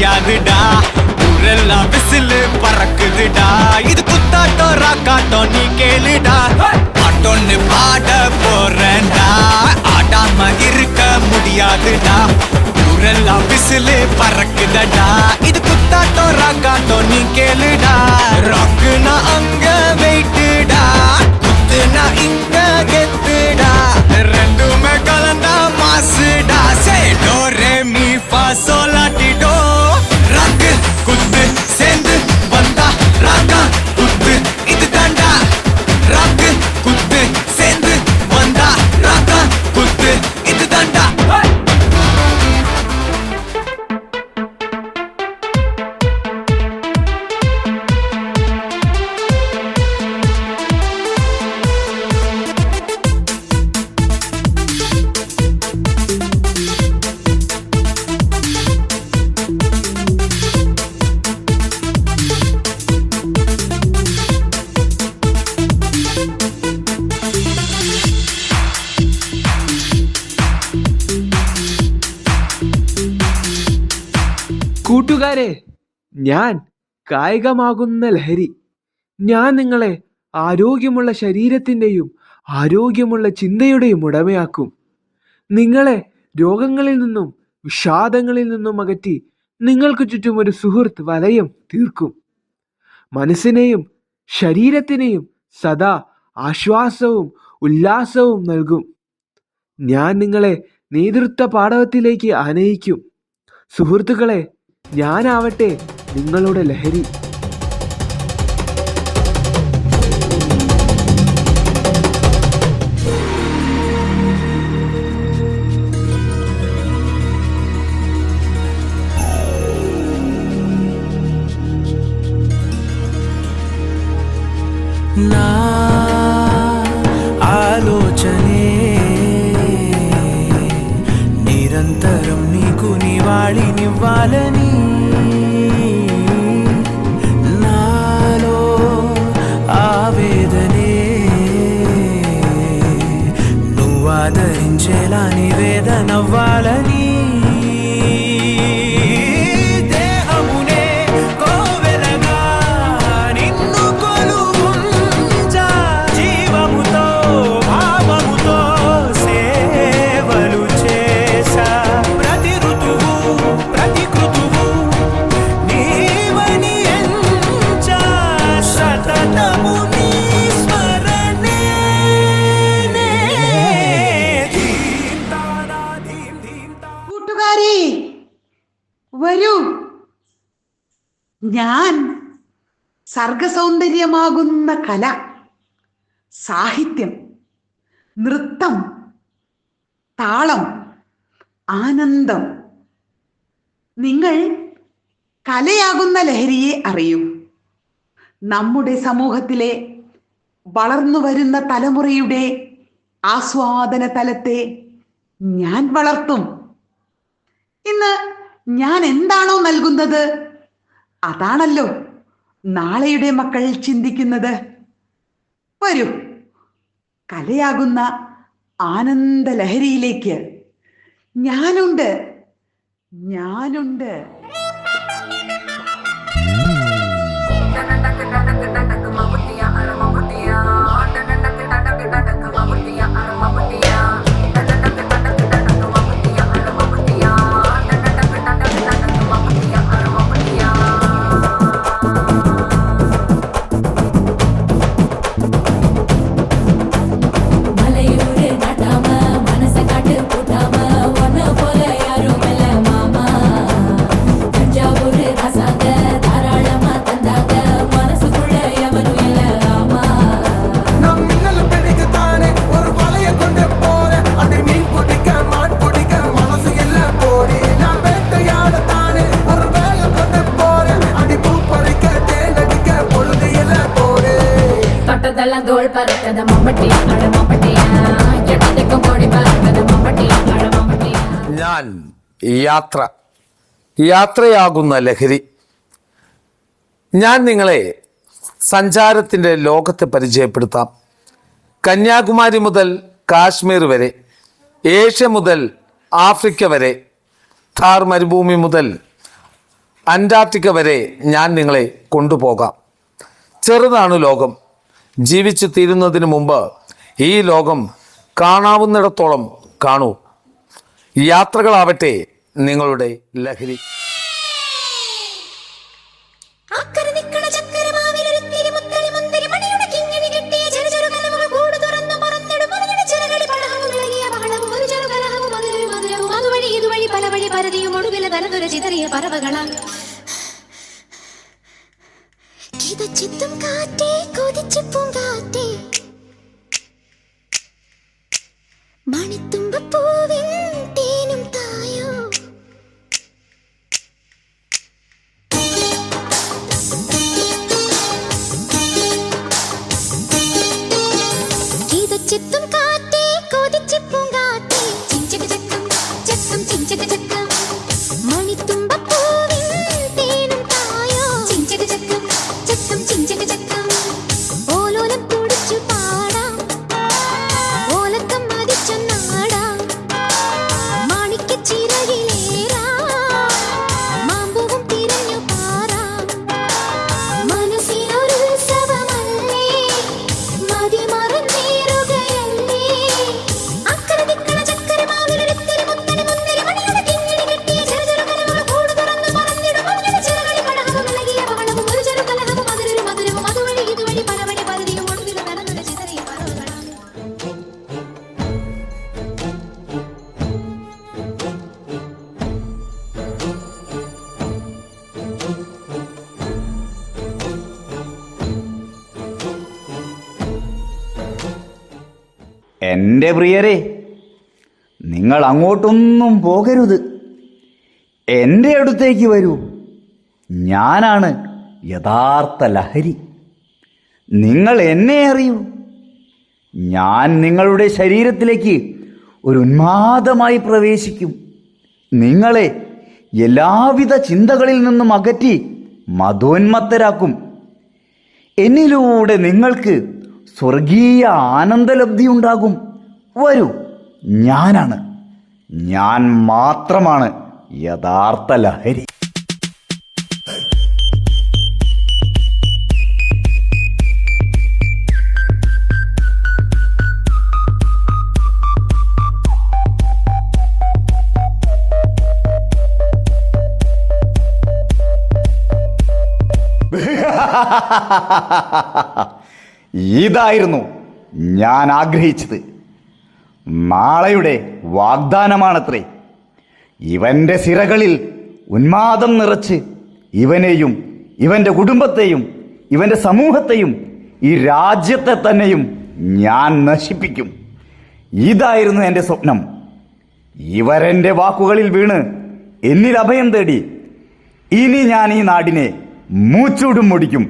முடியாதுடா. ஊரெல்லாம் விசிலு பறக்குதுடா. இது குத்தாட்டோ ராக்காட்டோ நீ கேளுடா. பாட்டொன்னு பாட போறேன்டா, ஆடாம இருக்க முடியாதுடா. ஊரெல்லாம் விசிலு பறக்குதடா. இது குத்தாட்டோ ராக்காட்டோ நீ கேளுடா. ராக்குனா அங்க வெயிட்டுடா, குத்துனா இங்க கெத்துடா. ரெண்டுமே கலந்தா மாசுடா. சே டோ ரே மீ ஃபா சோலாட்டிடோ. ராக்கு குத்து சேர்ந்து வந்தா ராக்கா குத்து இது தாண்டா. ராக்கு குத்து சேர்ந்து வந்தா ராக்கா குத்து இது தாண்டா. കൂട്ടുകാരെ, ഞാൻ കായികമാകുന്ന ലഹരി. ഞാൻ നിങ്ങളെ ആരോഗ്യമുള്ള ശരീരത്തിൻ്റെയും ആരോഗ്യമുള്ള ചിന്തയുടെയും ഉടമയാക്കും. നിങ്ങളെ രോഗങ്ങളിൽ നിന്നും വിഷാദങ്ങളിൽ നിന്നും അകറ്റി നിങ്ങൾക്ക് ചുറ്റും ഒരു സുഹൃത്ത് വലയം തീർക്കും. മനസ്സിനെയും ശരീരത്തിനെയും സദാ ആശ്വാസവും ഉല്ലാസവും നൽകും. ഞാൻ നിങ്ങളെ നേതൃത്വ പാഠവത്തിലേക്ക് ആനയിക്കും. സുഹൃത്തുക്കളെ, ഞാനാവട്ടെ നിങ്ങളുടെ ലഹരി. నా ఆలోచనే నిరంతరం నీకు నివాళినివ్వాలని. నాలో ఆవేదనే నువ్వు ఆదరించేలా నివేదనవ్వాలని. വരൂ, ഞാൻ സർഗസൗന്ദര്യമാകുന്ന കല, സാഹിത്യം, നൃത്തം, താളം, ആനന്ദം. നിങ്ങൾ കലയാകുന്ന ലഹരിയെ അറിയൂ. നമ്മുടെ സമൂഹത്തിലെ വളർന്നു വരുന്ന തലമുറയുടെ ആസ്വാദന തലത്തെ ഞാൻ വളർത്തും. ഇന്ന് ഞാൻ എന്താണോ നൽകുന്നത്, അതാണല്ലോ നാളെയുടെ മക്കൾ ചിന്തിക്കുന്നത്. വരൂ, കലയാകുന്ന ആനന്ദ ലഹരിയിലേക്ക് ഞാനുണ്ട്. ഞാൻ യാത്രയാകുന്ന ലഹരി. ഞാൻ നിങ്ങളെ സഞ്ചാരത്തിൻ്റെ ലോകത്തെ പരിചയപ്പെടുത്താം. കന്യാകുമാരി മുതൽ കാശ്മീർ വരെ, ഏഷ്യ മുതൽ ആഫ്രിക്ക വരെ, ഥാർ മരുഭൂമി മുതൽ അന്റാർട്ടിക്ക വരെ ഞാൻ നിങ്ങളെ കൊണ്ടുപോകാം. ചെറുതാണ് ലോകം. ജീവിച്ചു തീരുന്നതിന് മുമ്പ് ഈ ലോകം കാണാവുന്നിടത്തോളം കാണൂ. യാത്രകളാവട്ടെ നിങ്ങളുടെ ലഹരി. മണിത്തുമ്പൂവിൻ തേനും തായോ ചിത്തും കാറ്റേ കൊതിച്ചു പൂങ്കാറ്റേ ചിഞ്ചക ചക്കം ചക്കം ചിഞ്ചക ചക്കം മണിത്തുമ്പൂവിൻ തേനും തായോ ചിഞ്ചക ചക്കം ചക്കം ചിഞ്ചക ചക്കം ഓലോലം തുടിച്ചു പാടാം ഓലക്കം മതിച്ചു നാടാം മാണിക്ക ചിറകിലേറാ മാമ്പൂവും തിരഞ്ഞു പാറാം മനസ്സിനൊരു ഉത്സവമല്ലേ മതി മറന്നേറുകയല്ലേ അക്കരെ ദിക്കണ ചക്കര മാവിലൊരുത്തിരി മുത്തരി മുന്തിരി മണിയുടെ കിങ്ങിണി കെട്ടിയ ചെറു ചെറു കലകൾ കൂട് തുറന്നു പറന്നിടും മണിയുടെ ചിറകളിൽ പടഹവും ഇളകിയ ബഹളവും ഒരു ചെറു കലഹവും അതിലൊരു മധുരവും അതുവഴി ഇതുവഴി പലവഴി പരതിയും ഒടുവിൽ തനതൊരു ചിതറിയ പറവുകളാം. എൻ്റെ പ്രിയരെ, നിങ്ങൾ അങ്ങോട്ടൊന്നും പോകരുത്. എൻ്റെ അടുത്തേക്ക് വരൂ. ഞാനാണ് യഥാർത്ഥ ലഹരി. നിങ്ങൾ എന്നെ അറിയൂ. ഞാൻ നിങ്ങളുടെ ശരീരത്തിലേക്ക് ഒരു ഉന്മാദമായി പ്രവേശിക്കും. നിങ്ങളെ എല്ലാവിധ ചിന്തകളിൽ നിന്നും അകറ്റി മധോന്മത്തരാക്കും. എന്നിലൂടെ നിങ്ങൾക്ക് സ്വർഗീയ ആനന്ദലബ്ധി ഉണ്ടാകും. വരൂ, ഞാൻ മാത്രമാണ് യഥാർത്ഥ ലഹരി. ഇതായിരുന്നു ഞാൻ ആഗ്രഹിച്ചത്. നാളെയുടെ വാഗ്ദാനമാണത്രേ. ഇവൻ്റെ സിരകളിൽ ഉന്മാദം നിറച്ച് ഇവനെയും ഇവൻ്റെ കുടുംബത്തെയും ഇവൻ്റെ സമൂഹത്തെയും ഈ രാജ്യത്തെ തന്നെയും ഞാൻ നശിപ്പിക്കും. ഇതായിരുന്നു എൻ്റെ സ്വപ്നം. ഇവരെൻ്റെ വാക്കുകളിൽ വീണ് എന്നിൽ അഭയം തേടി. ഇനി ഞാൻ ഈ നാടിനെ മൂച്ചൂടും മുടിക്കും.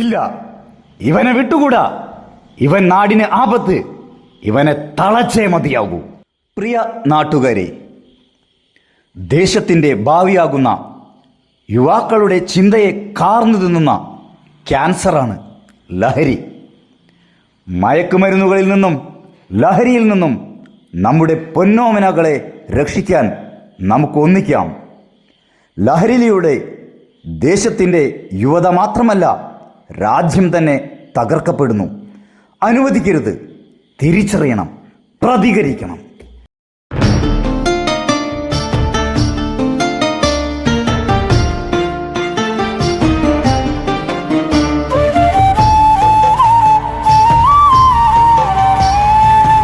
ഇല്ല, ഇവനെ വിട്ടുകൂടാ. ഇവൻ നാടിന് ആപത്ത്. ഇവനെ തളച്ചേ മതിയാകൂ. പ്രിയ നാട്ടുകാരെ, ദേശത്തിൻ്റെ ഭാവിയാകുന്ന യുവാക്കളുടെ ചിന്തയെ കാർന്നു തിന്നുന്ന ക്യാൻസറാണ് ലഹരി. മയക്കുമരുന്നുകളിൽ നിന്നും ലഹരിയിൽ നിന്നും നമ്മുടെ പൊന്നോമനകളെ രക്ഷിക്കാൻ നമുക്ക് ഒന്നിക്കാം. ലഹരിയിലൂടെ ദേശത്തിൻ്റെ യുവത മാത്രമല്ല, രാജ്യം തന്നെ തകർക്കപ്പെടുന്നു. അനുവദിക്കരുത്. തിരിച്ചറിയണം, പ്രതികരിക്കണം.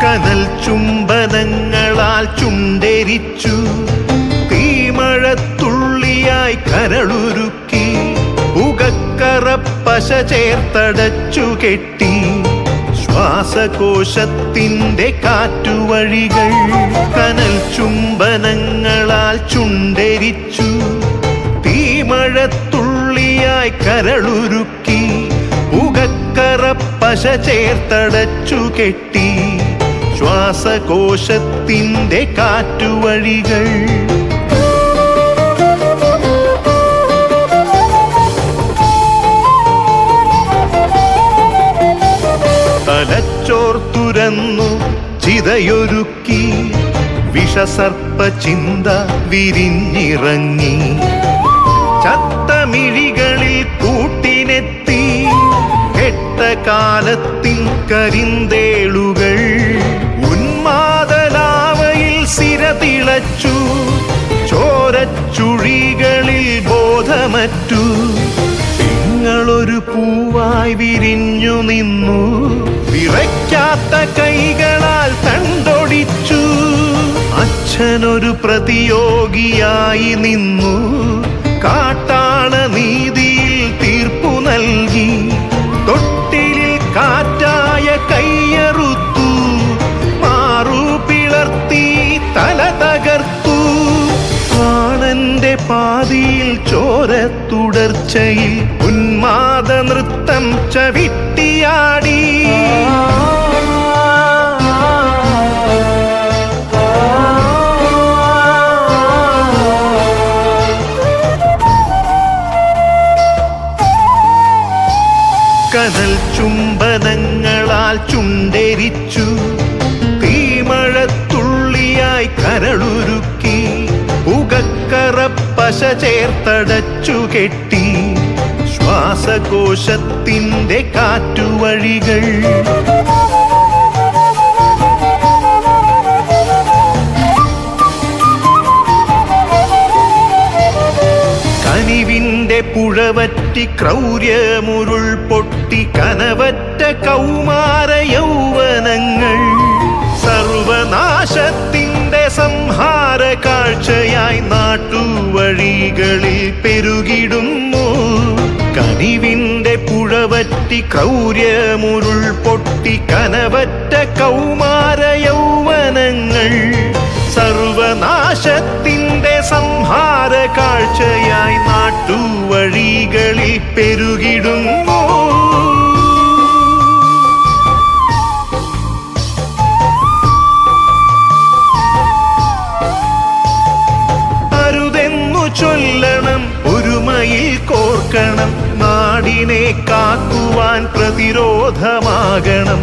കനൽ ചുംബനങ്ങളാൽ ചുണ്ടെരിച്ചു, തീമഴത്തുള്ളിയായി കരളുരുക്കി, പുക പുകക്കറപ്പശ ചേർത്തടച്ചു കെട്ടി ശ്വാസകോശത്തിന്റെ കാറ്റുവഴികൾ കനൽ ചുംബനങ്ങളാൽ ചുണ്ടെരിച്ചു തീമഴത്തുള്ളിയായി കരളുരുക്കി പുകക്കറപ്പശ ചേർത്തടച്ചു കെട്ടി ശ്വാസകോശത്തിന്റെ കാറ്റുവഴികൾ തലച്ചോർത്തുരന്നു ചിതയൊരുക്കി വിഷസർപ്പ ചിന്ത വിരിഞ്ഞിറങ്ങി ചത്തമിഴികളിൽ കൂട്ടിനെത്തി കെട്ട കാലത്തിൻ കരിന്തേളുകൾ ഉന്മാദലാവയിൽ സിരതിളച്ചു ചോരച്ചുഴികളിൽ ബോധമറ്റു നിങ്ങളൊരു പൂവായി വിരിഞ്ഞു നിന്നു വിറയ്ക്കാത്ത കൈകളാൽ തണ്ടൊടിച്ചു അച്ഛനൊരു പ്രതിയോഗിയായി നിന്നു കാട്ടാള നീതിയിൽ തീർപ്പു നൽകി തൊട്ടിലിൽ കാറ്റായ കയ്യറുത്തു മാറു പിളർത്തി തല തകർത്തു പ്രാണന്റെ പാതിയിൽ ചോരത്തുടർച്ചയിൽ ഉന്മാദ നൃത്തം ചവിട്ടിയാടി കനൽ ചുംബനങ്ങളാൽ ചുണ്ടെരിച്ചു തീമഴത്തുള്ളിയായി കരളുരുക്കി പുകക്കറപ്പശ ചേർത്തടച്ചു കെട്ടി ശ്വാസകോശത്തിന്റെ കാറ്റുവഴികൾ കനിവിന്റെ പുഴവറ്റി ക്രൗര്യമുരുൾ പൊട്ടി കനവറ്റ കൗമാര യൗവനങ്ങൾ സർവനാശത്തിന്റെ സംഹാര കാഴ്ചയായി നാട്ടുവഴികളിൽ പെരുകിടുന്നു കനിവിന്റെ പുഴവറ്റി ക്രൗര്യമുരുൾ പൊട്ടി കനവറ്റ കൗമാര യൗവനങ്ങൾ സർവനാശത്തിന്റെ സംഹാര കാഴ്ചയായി നാട്ടുവഴികളിൽ പെരുകിടുന്നു അരുതെന്നു ചൊല്ലണം ഒരുമയിൽ കോർക്കണം നാടിനെ കാക്കുവാൻ പ്രതിരോധമാകണം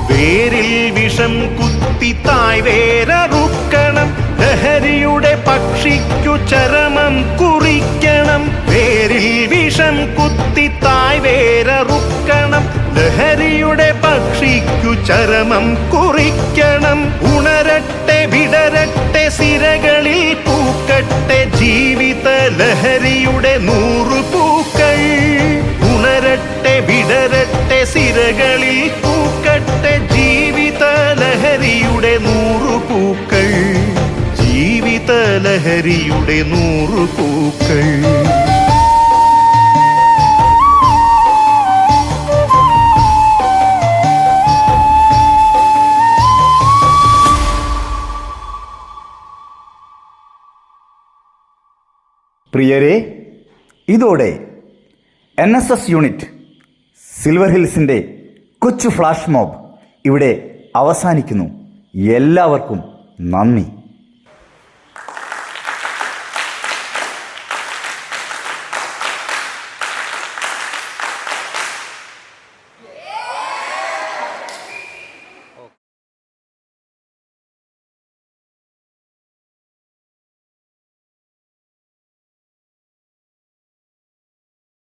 വേരിൽ വിഷം കുത്തി തായ് വേരറുക്കണം ലഹരിയുടെ പക്ഷിക്കു ചരമം കുറിക്കണം വേരിൽ വിഷം കുത്തി തായ് വേരറുക്കണം ലഹരിയുടെ പക്ഷിക്കു ചരമം കുറിക്കണം ഉണരട്ടെ വിടരട്ടെ സിരകളിൽ പൂക്കട്ടെ ജീവിത ലഹരിയുടെ 100 പൂക്കൾ ഉണരട്ടെ വിടരട്ടെ സിരകളിൽ പൂക്കട്ടെ ജീവിത ലഹരിയുടെ 100 പൂക്കൾ ജീവിത ലഹരിയുടെ 100 പൂക്കൾ പ്രിയരെ, ഇതോടെ NSS യൂണിറ്റ് സിൽവർ ഹിൽസിൻ്റെ കൊച്ചു ഫ്ലാഷ് മോബ് ഇവിടെ അവസാനിക്കുന്നു. എല്ലാവർക്കും നന്ദി.